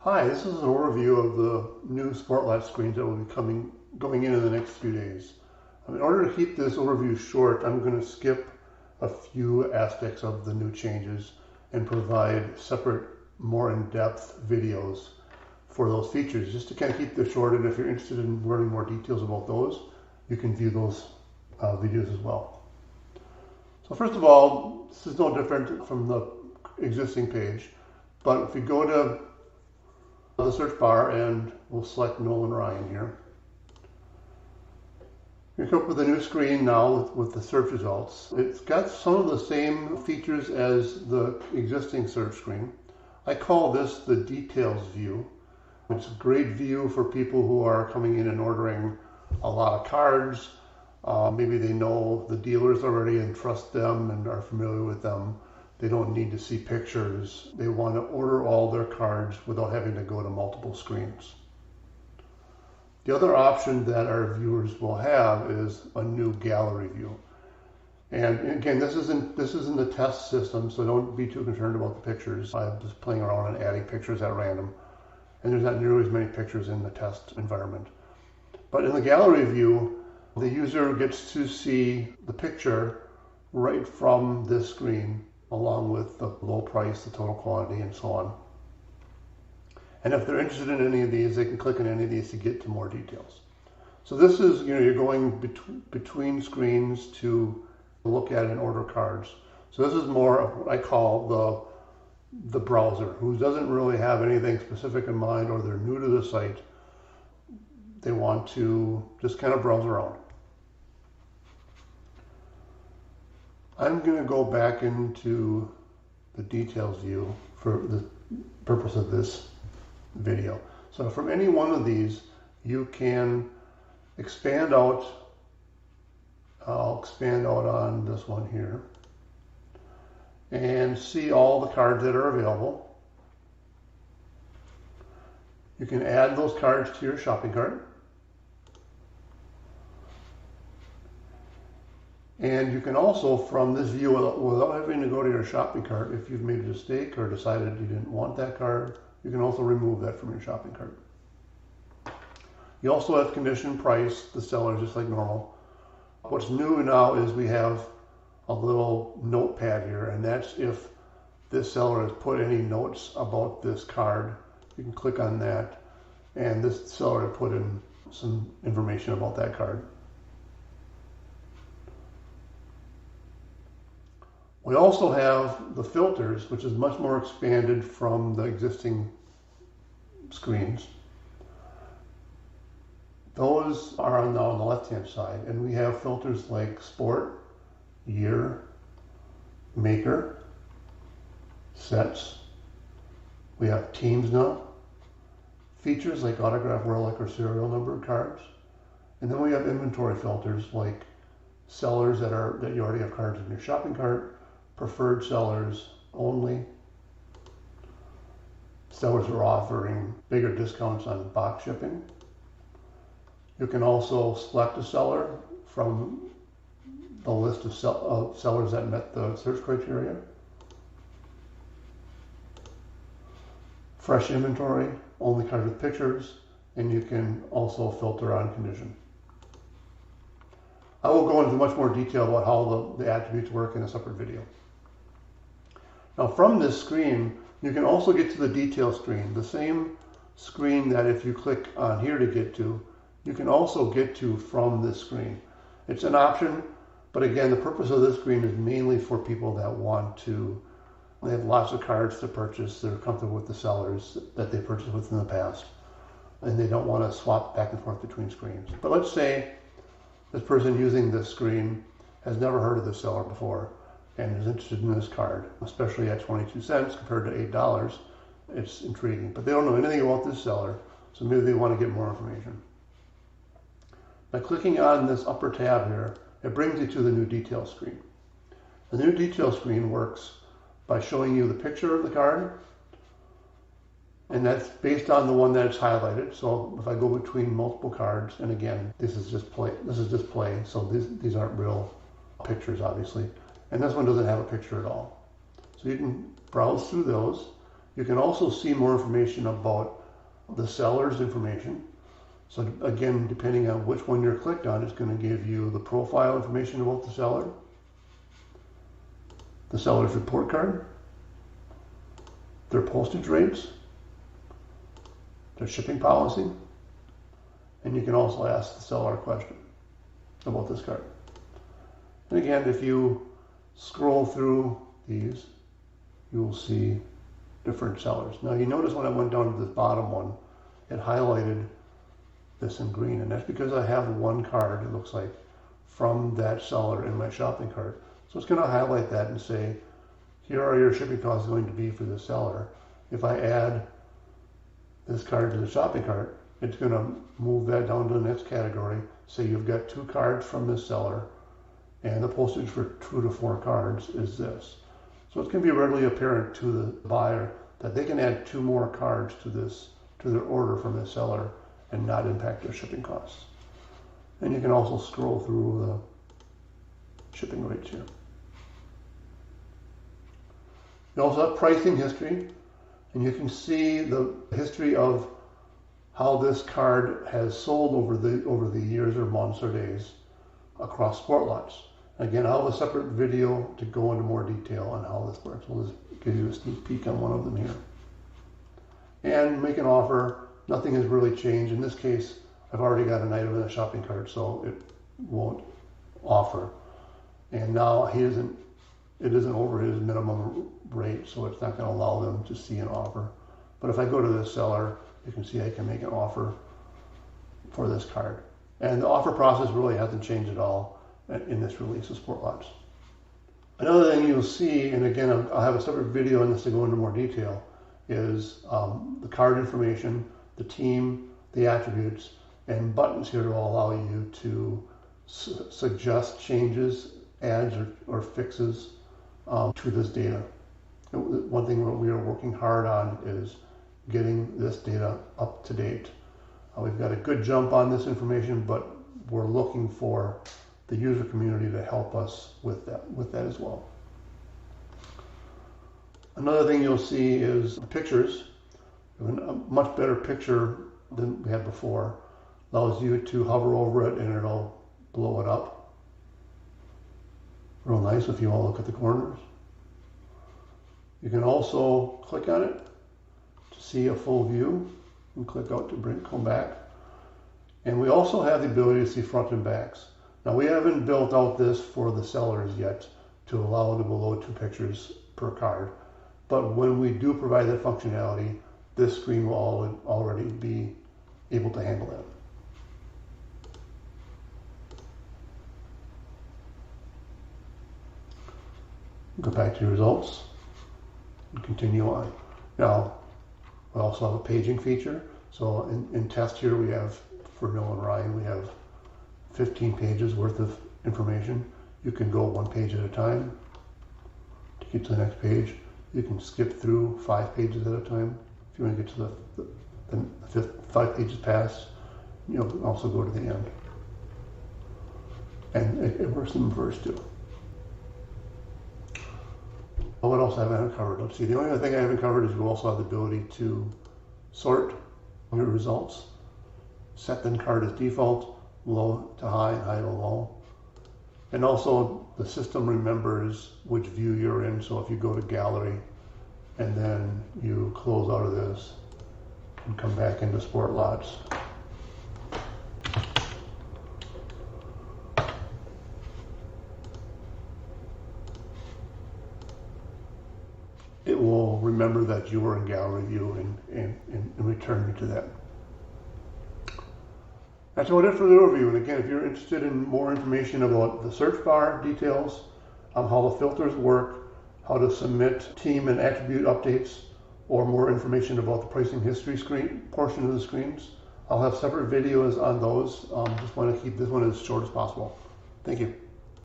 Hi, this is an overview of the new Sportlots screens that will be going in the next few days. In order to keep this overview short, I'm going to skip a few aspects of the new changes and provide separate, more in-depth videos for those features, just to kind of keep this short. And if you're interested in learning more details about those, you can view those videos as well. So first of all, this is no different from the existing page, but if you go to the search bar and we'll select Nolan Ryan here. You come up with a new screen now with the search results. It's got some of the same features as the existing search screen. I call this the details view. It's a great view for people who are coming in and ordering a lot of cards. Maybe they know the dealers already and trust them and are familiar with them. They don't need to see pictures. They want to order all their cards without having to go to multiple screens. The other option that our viewers will have is a new gallery view. And again, this isn't the test system, so don't be too concerned about the pictures. I'm just playing around and adding pictures at random. And there's not nearly as many pictures in the test environment. But in the gallery view, the user gets to see the picture right from this screen, along with the low price, the total quantity, and so on. And if they're interested in any of these, they can click on any of these to get to more details. So this is, you're going between screens to look at and order cards. So this is more of what I call the browser, who doesn't really have anything specific in mind, or they're new to the site. They want to just kind of browse around. I'm going to go back into the details view for the purpose of this video. So from any one of these, you can expand out. I'll expand out on this one here and see all the cards that are available. You can add those cards to your shopping cart. And you can also, from this view, without having to go to your shopping cart, if you've made a mistake or decided you didn't want that card, you can also remove that from your shopping cart. You also have commission price, the seller, just like normal. What's new now is we have a little notepad here, and that's if this seller has put any notes about this card. You can click on that, and this seller has put in some information about that card. We also have the filters, which is much more expanded from the existing screens. Those are now on the left-hand side, and we have filters like Sport, Year, Maker, Sets. We have Teams now. Features like autograph, relic, or serial numbered cards. And then we have inventory filters like sellers that you already have cards in your shopping cart, preferred sellers only. Sellers are offering bigger discounts on box shipping. You can also select a seller from the list of sellers that met the search criteria. Fresh inventory, only cards with pictures, and you can also filter on condition. I will go into much more detail about how the attributes work in a separate video. Now from this screen, you can also get to the detail screen, the same screen that if you click on here to get to, you can also get to from this screen. It's an option, but again, the purpose of this screen is mainly for people that they have lots of cards to purchase, they're comfortable with the sellers that they purchased with in the past, and they don't want to swap back and forth between screens. But let's say this person using this screen has never heard of the seller before and is interested in this card, especially at 22 cents compared to $8. It's intriguing, but they don't know anything about this seller, so maybe they want to get more information. By clicking on this upper tab here, it brings you to the new detail screen. The new detail screen works by showing you the picture of the card, and that's based on the one that it's highlighted. So if I go between multiple cards, and again, this is just play, so these aren't real pictures, obviously. And this one doesn't have a picture at all. So you can browse through those. You can also see more information about the seller's information. So again, depending on which one you're clicked on, it's going to give you the profile information about the seller's report card, their postage rates, their shipping policy, and you can also ask the seller a question about this card. And again, if you scroll through these, you will see different sellers. Now you notice when I went down to this bottom one, it highlighted this in green, and that's because I have one card, it looks like, from that seller in my shopping cart. So it's going to highlight that and say, here are your shipping costs going to be for this seller. If I add this card to the shopping cart, it's going to move that down to the next category. Say you've got 2 cards from this seller, and the postage for 2 to 4 cards is this. So it's going to be readily apparent to the buyer that they can add 2 more cards to their order from this seller and not impact their shipping costs. And you can also scroll through the shipping rates here. You also have pricing history, and you can see the history of how this card has sold over the years or months or days across Sportlots. Again, I'll have a separate video to go into more detail on how this works. We'll just give you a sneak peek on one of them here. And make an offer. Nothing has really changed. In this case, I've already got an item in the shopping cart, so it won't offer. And now it isn't over his minimum rate, so it's not going to allow them to see an offer. But if I go to this seller, you can see I can make an offer for this card. And the offer process really hasn't changed at all in this release of Sportlots. Another thing you'll see, and again, I'll have a separate video on this to go into more detail, is the card information, the team, the attributes, and buttons here to allow you to suggest changes, adds, or fixes to this data. One thing we are working hard on is getting this data up to date. We've got a good jump on this information, but we're looking for the user community to help us with that as well. Another thing you'll see is pictures. A much better picture than we had before. Allows you to hover over it and it'll blow it up. Real nice if you all look at the corners. You can also click on it to see a full view and click out to come back. And we also have the ability to see front and backs. Now we haven't built out this for the sellers yet to allow them to load 2 pictures per card. But when we do provide that functionality, this screen will already be able to handle that. Go back to your results and continue on. Now, we also have a paging feature. So in test here we have, for Noah and Ryan, we have 15 pages worth of information. You can go 1 page at a time to get to the next page. You can skip through 5 pages at a time. If you want to get to the 5 pages past, you'll also go to the end. And it works in reverse too. What else have I haven't covered? Let's see. The only other thing I haven't covered is we also have the ability to sort your results. Set the card as default, low to high, high to low. And also the system remembers which view you're in. So if you go to gallery and then you close out of this and come back into Sportlots, it will remember that you were in gallery view and return you to that. That's about it for the overview. And again, if you're interested in more information about the search bar details, how the filters work, how to submit team and attribute updates, or more information about the pricing history screen portion of the screens, I'll have separate videos on those. Just want to keep this one as short as possible. Thank you.